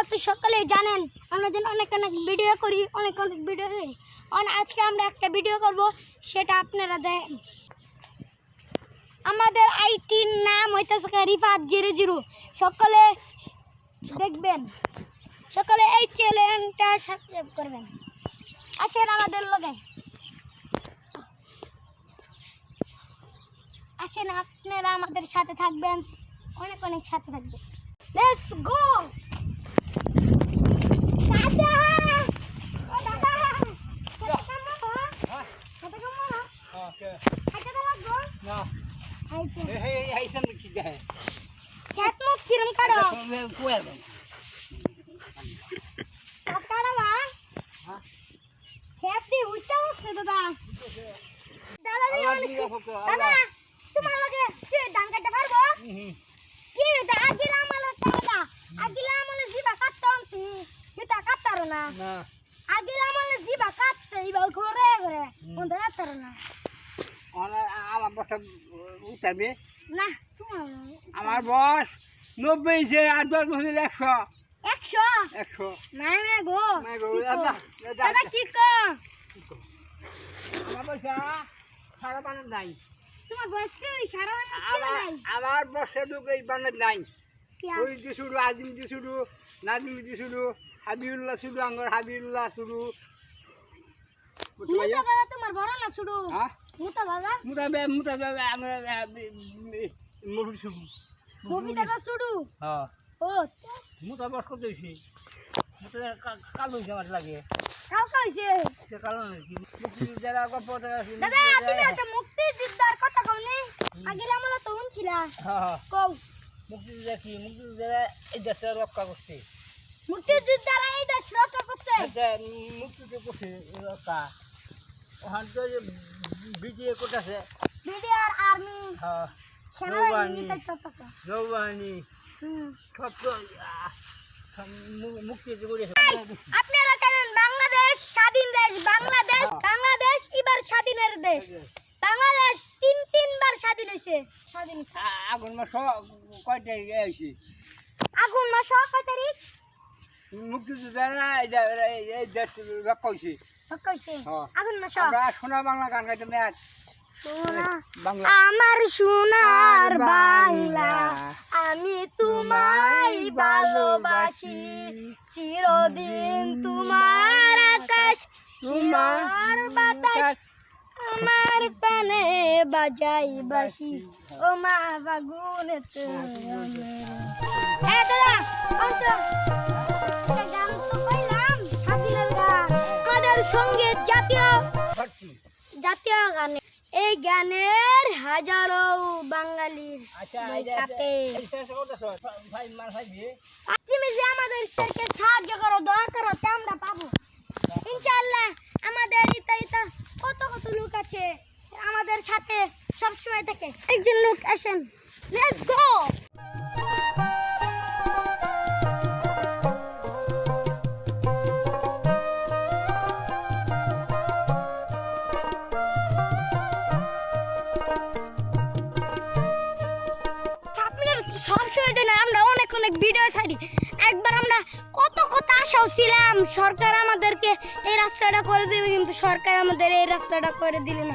তো সকলেই জানেন আমরা যেন অনেক অনেক ভিডিও করি, অনেক অনেক ভিডিও করি। আজকে আমরা একটা ভিডিও করব, সেটা আপনারা দেখেন। আমাদের আইটির নাম হইতেছে রিফাত 00। সকলে দেখবেন, সকলে এই চ্যানেলটা সাবস্ক্রাইব করবেন। আসেন আমাদের লগে, আসেন আপনারা আমাদের সাথে থাকবেন, অনেক অনেক সাথে থাকবেন। লেটস গো দাদা, ও দাদা Okay. আচ্ছা লাগবো No. আইছে Hey, something to get. খেত মুখ কিরম কাটো কাটালা Huh? খেত দি উঠতে বসছে দাদা। দাদা দাদা তোমার লগে কি ধান কাটতে পারবো? কি আগিলা আমলে দাদা, আগিলা আমলে জিবা কাটতাম এটা কাটতারো না। No. আগিলা আমলে জিবা কাটতে ইবা ঘরে ঘরে কোন কাটতারো না। আমার বস উঠাবে না তোমার আমার বস 90 যে 8-10 বছর 100 100 নাই না গো দাদা কি কো আমার পয়সা সারা বানার নাই তোমার বয়স কি সারা নাই আমার বসে ঢুকে বানার নাই ওই যে শুরু আজিম যে শুরু নাজিম যে শুরু হাবিবুল্লাহ শুরু আমার হাবিবুল্লাহ শুরু মুতা দাদা তোমার বড় না ছোট? হ্যাঁ মুতা দাদা মুতা আমরা মুভি শুরু মুভি দাদা ছোট। হ্যাঁ ও মুতা বস কত হইছে মুতা কাল হইছে আমার লাগে কাল কইছে সে কারণ কি মুক্তি যারা গল্প দাদা তুমি একটা মুক্তিযোদ্ধার কথা কওনি? আগের আমলে তো শুনছিলা। হ্যাঁ কও মুক্তিযোদ্ধা কি মুক্তিযোদ্ধা এই দেশটা রক্ষা করছে মুক্তিযোদ্ধারা এই দেশ রক্ষা করছে। মুক্তিযোদ্ধা করছে রক্ষা ওখান তো বিটিএ করতেছে বিডিআর আর্মি হ্যাঁ সেনাবাহিনী তাইতো নৌবাহিনী সব তো মুক্তিযোদ্ধা করেছে। আপনারা জানেন বাংলাদেশ স্বাধীন দেশ, বাংলাদেশ এবার স্বাধীনের দেশ। বাংলাদেশ তিনবার স্বাধীন হয়েছে। আগুন মাস কয়টা আইছি আগুন মাস কয় তারিখ? মুক্তিযোদ্ধারা এই দেশ রক্ষা হয়েছে কইছে আগুন মাস। আমরা সোনা বাংলা গান গাইতে ম্যাচ বাংলা আমার সোনার বাংলা আমি তোমায় ভালোবাসি, চিরদিন তোমার আকাশ তোমার বাতাস আমার পানে বাজাই বাসি ও মা বাগুনে দাদা গান তো কইলাম স্বাধীনের গান, কাদের সঙ্গীত জাতীয় গান। এই গানের হাজারো বাঙালির কাপে। তুমি যে আমাদের সাহায্য করো, দোয়া করো, তা আমরা পাবো ইনশাআল্লাহ। আমাদের ইতা কত কত লোক আছে আমাদের সাথে সবসময় থাকে। একজন লোক আসেন, লেটস গো। সবসময় জানি আমরা অনেক অনেক ভিডিও ছাড়ি। একবার আমরা কত আশাও ছিলাম সরকার আমাদেরকে এই রাস্তাটা করে দেবে, কিন্তু সরকার আমাদের এই রাস্তাটা করে দিল না।